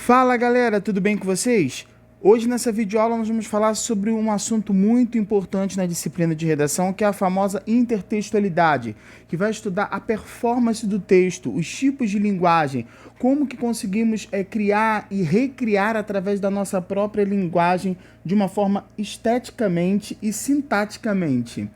Fala galera, tudo bem com vocês? Hoje nessa videoaula nós vamos falar sobre um assunto muito importante na disciplina de redação, que é a famosa intertextualidade, que vai estudar a performance do texto, os tipos de linguagem, como que conseguimos criar e recriar através da nossa própria linguagem de uma forma esteticamente e sintaticamente.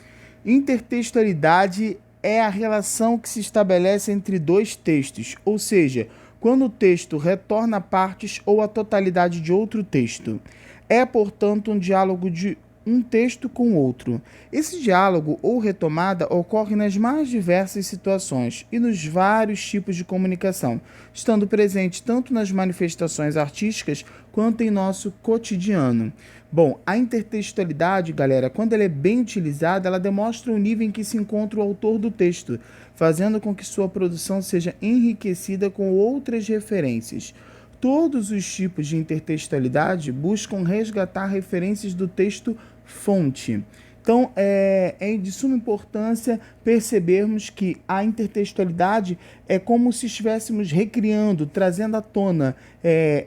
Intertextualidade é a relação que se estabelece entre dois textos, ou seja, quando o texto retorna partes ou a totalidade de outro texto. É, portanto, um diálogo de um texto com outro. Esse diálogo ou retomada ocorre nas mais diversas situações e nos vários tipos de comunicação, estando presente tanto nas manifestações artísticas quanto em nosso cotidiano. Bom, a intertextualidade, galera, quando ela é bem utilizada, ela demonstra o nível em que se encontra o autor do texto, fazendo com que sua produção seja enriquecida com outras referências. Todos os tipos de intertextualidade buscam resgatar referências do texto fonte. Então, é de suma importância percebermos que a intertextualidade é como se estivéssemos recriando, trazendo à tona,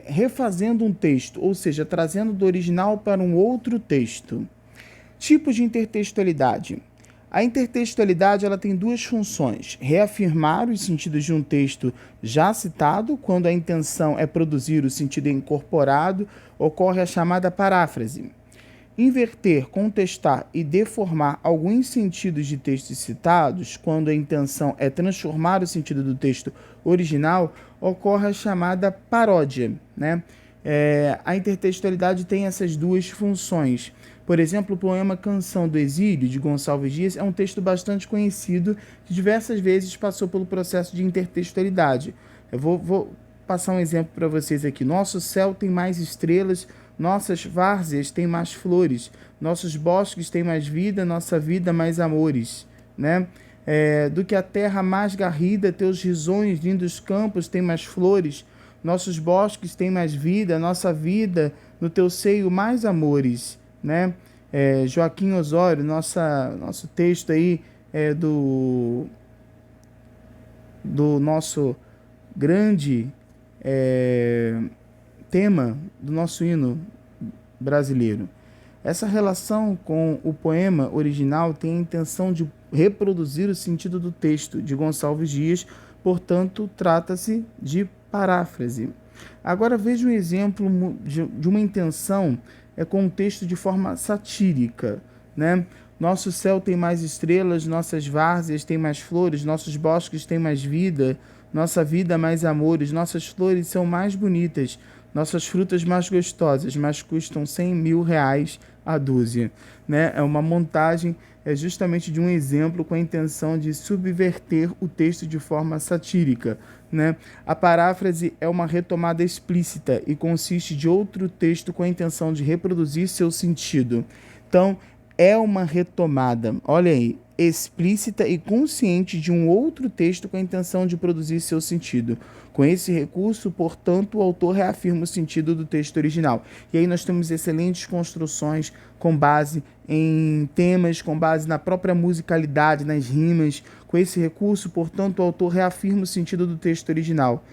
refazendo um texto, ou seja, trazendo do original para um outro texto. Tipos de intertextualidade. A intertextualidade ela tem duas funções: reafirmar os sentidos de um texto já citado, quando a intenção é produzir o sentido incorporado, ocorre a chamada paráfrase. Inverter, contestar e deformar alguns sentidos de textos citados, quando a intenção é transformar o sentido do texto original, ocorre a chamada paródia, né? A intertextualidade tem essas duas funções. Por exemplo, o poema Canção do Exílio, de Gonçalves Dias, é um texto bastante conhecido que diversas vezes passou pelo processo de intertextualidade. Eu vou passar um exemplo para vocês aqui. Nosso céu tem mais estrelas, nossas várzeas têm mais flores, nossos bosques têm mais vida, nossa vida mais amores, né? Do que a terra mais garrida, teus risonhos, lindos campos têm mais flores, nossos bosques têm mais vida, nossa vida no teu seio mais amores, né? Joaquim Osório, nosso texto aí do nosso grande tema do nosso hino brasileiro. Essa relação com o poema original tem a intenção de reproduzir o sentido do texto de Gonçalves Dias, portanto, trata-se de paráfrase. Agora veja um exemplo de uma intenção com um texto de forma satírica, né? Nosso céu tem mais estrelas, nossas várzeas têm mais flores, nossos bosques têm mais vida, nossa vida mais amores, nossas flores são mais bonitas, nossas frutas mais gostosas, mas custam 100 mil reais a dúzia, né? É uma montagem justamente de um exemplo com a intenção de subverter o texto de forma satírica, né? A paráfrase é uma retomada explícita e consiste de outro texto com a intenção de reproduzir seu sentido. Então, é uma retomada, olha aí, explícita e consciente de um outro texto com a intenção de produzir seu sentido. Com esse recurso, portanto, o autor reafirma o sentido do texto original. E aí nós temos excelentes construções com base em temas, com base na própria musicalidade, nas rimas. Com esse recurso, portanto, o autor reafirma o sentido do texto original.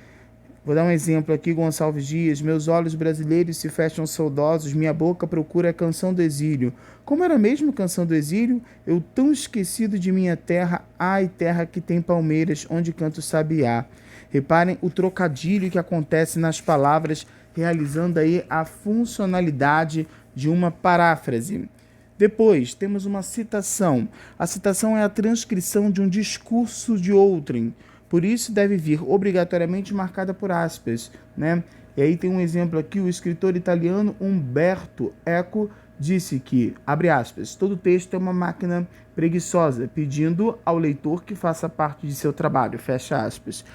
Vou dar um exemplo aqui, Gonçalves Dias. Meus olhos brasileiros se fecham saudosos, minha boca procura a canção do exílio. Como era mesmo Canção do Exílio? Eu tão esquecido de minha terra, ai terra que tem palmeiras, onde canto sabiá. Reparem o trocadilho que acontece nas palavras, realizando aí a funcionalidade de uma paráfrase. Depois, temos uma citação. A citação é a transcrição de um discurso de outrem. Por isso, deve vir obrigatoriamente marcada por aspas, né? E aí tem um exemplo aqui, o escritor italiano Umberto Eco disse que, abre aspas, todo texto é uma máquina preguiçosa, pedindo ao leitor que faça parte de seu trabalho, fecha aspas.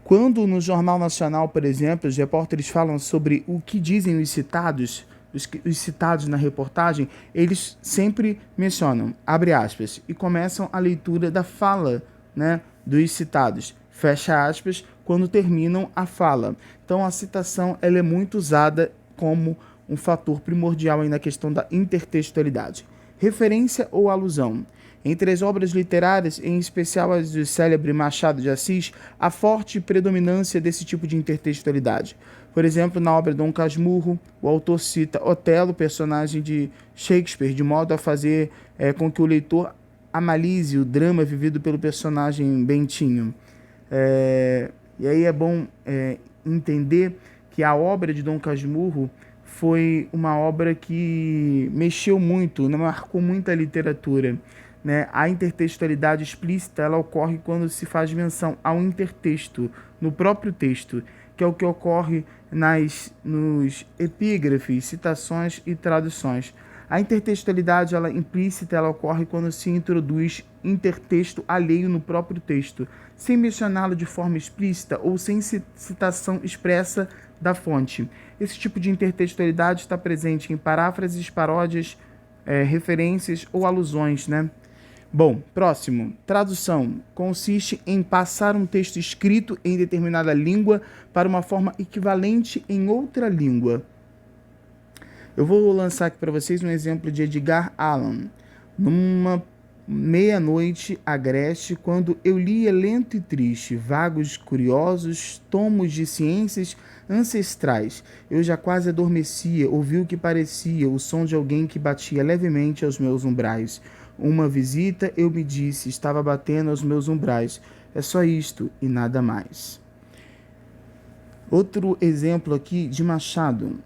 Quando no Jornal Nacional, por exemplo, os repórteres falam sobre o que dizem os citados na reportagem, eles sempre mencionam, abre aspas, e começam a leitura da fala, né, dos citados, fecha aspas, quando terminam a fala. Então a citação ela é muito usada como um fator primordial aí na questão da intertextualidade. Referência ou alusão. Entre as obras literárias, em especial as do célebre Machado de Assis, há forte predominância desse tipo de intertextualidade. Por exemplo, na obra Dom Casmurro, o autor cita Otelo, personagem de Shakespeare, de modo a fazer com que o leitor analise o drama vivido pelo personagem Bentinho. E aí é bom entender que a obra de Dom Casmurro foi uma obra que mexeu muito, marcou muito a literatura. Né? A intertextualidade explícita ela ocorre quando se faz menção ao intertexto, no próprio texto, que é o que ocorre nos epígrafes, citações e traduções. A intertextualidade implícita ela ocorre quando se introduz intertexto alheio no próprio texto, sem mencioná-lo de forma explícita ou sem citação expressa da fonte. Esse tipo de intertextualidade está presente em paráfrases, paródias, referências ou alusões, né? Bom, próximo. Tradução. Consiste em passar um texto escrito em determinada língua para uma forma equivalente em outra língua. Eu vou lançar aqui para vocês um exemplo de Edgar Allan. Numa meia-noite agreste, quando eu lia lento e triste, vagos curiosos, tomos de ciências ancestrais, eu já quase adormecia, ouvi o que parecia o som de alguém que batia levemente aos meus umbrais. Uma visita, eu me disse, estava batendo aos meus umbrais. É só isto e nada mais. Outro exemplo aqui de Machado.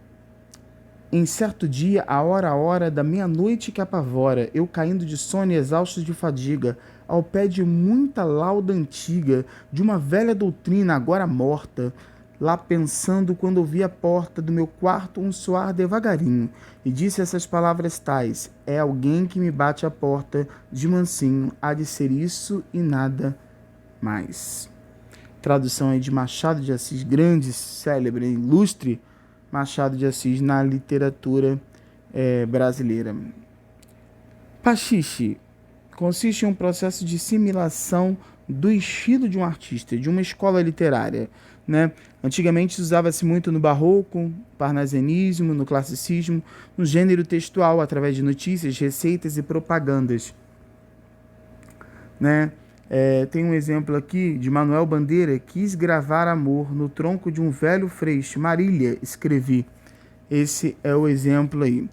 Em certo dia, a hora da meia-noite que apavora, eu caindo de sono e exausto de fadiga, ao pé de muita lauda antiga, de uma velha doutrina agora morta, lá pensando quando ouvi a porta do meu quarto um soar devagarinho, e disse essas palavras tais: é alguém que me bate a porta, de mansinho, há de ser isso e nada mais. Tradução aí de Machado de Assis, grande, célebre, ilustre Machado de Assis na literatura brasileira. Pastiche consiste em um processo de assimilação do estilo de um artista, de uma escola literária. Né? Antigamente usava-se muito no barroco, parnasianismo, no classicismo, no gênero textual, através de notícias, receitas e propagandas. Né? Tem um exemplo aqui de Manuel Bandeira: quis gravar amor no tronco de um velho freixo, Marília, escrevi. Esse é o exemplo aí.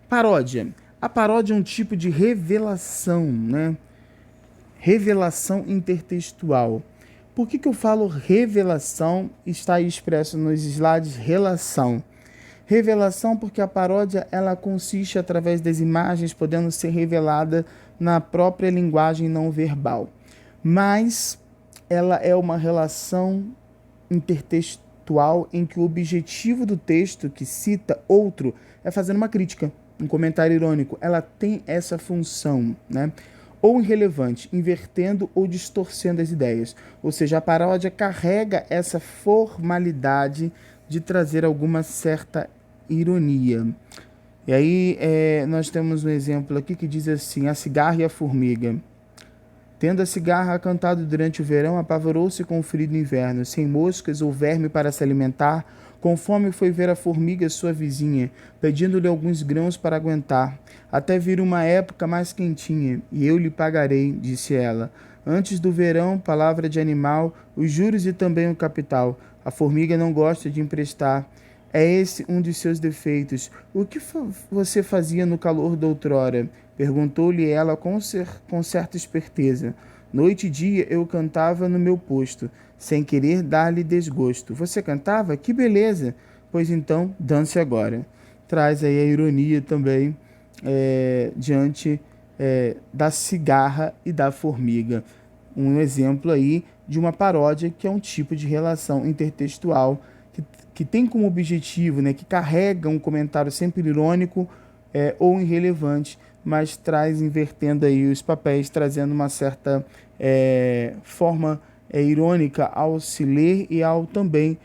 Paródia. A paródia é um tipo de revelação, né? Revelação intertextual. Por que eu falo revelação? Está aí expresso nos slides relação. Revelação porque a paródia ela consiste através das imagens podendo ser revelada na própria linguagem não verbal. Mas ela é uma relação intertextual em que o objetivo do texto que cita outro é fazer uma crítica, um comentário irônico. Ela tem essa função, né? Ou irrelevante, invertendo ou distorcendo as ideias. Ou seja, a paródia carrega essa formalidade de trazer alguma certa ironia. E aí nós temos um exemplo aqui que diz assim: a cigarra e a formiga. Tendo a cigarra cantado durante o verão, apavorou-se com o frio do inverno, sem moscas ou verme para se alimentar, com fome foi ver a formiga sua vizinha, pedindo-lhe alguns grãos para aguentar, até vir uma época mais quentinha, e eu lhe pagarei, disse ela. Antes do verão, palavra de animal, os juros e também o capital. A formiga não gosta de emprestar. É esse um de seus defeitos. O que você fazia no calor da outrora? Perguntou-lhe ela com certa esperteza. Noite e dia eu cantava no meu posto, sem querer dar-lhe desgosto. Você cantava? Que beleza! Pois então, dance agora. Traz aí a ironia também diante da cigarra e da formiga. Um exemplo aí de uma paródia que é um tipo de relação intertextual que tem como objetivo, né, que carrega um comentário sempre irônico ou irrelevante, mas traz invertendo aí os papéis, trazendo uma certa forma irônica ao se ler e ao também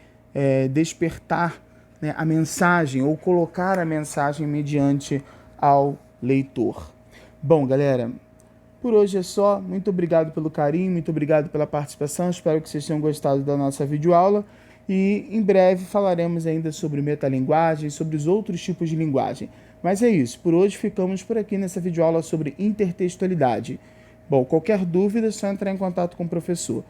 despertar, né, a mensagem ou colocar a mensagem mediante ao leitor. Bom, galera, por hoje é só. Muito obrigado pelo carinho, muito obrigado pela participação. Espero que vocês tenham gostado da nossa videoaula. E em breve falaremos ainda sobre metalinguagem, sobre os outros tipos de linguagem. Mas é isso, por hoje ficamos por aqui nessa videoaula sobre intertextualidade. Bom, qualquer dúvida é só entrar em contato com o professor.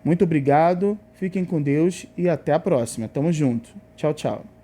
Muito obrigado, fiquem com Deus e até a próxima. Tamo junto. Tchau, tchau.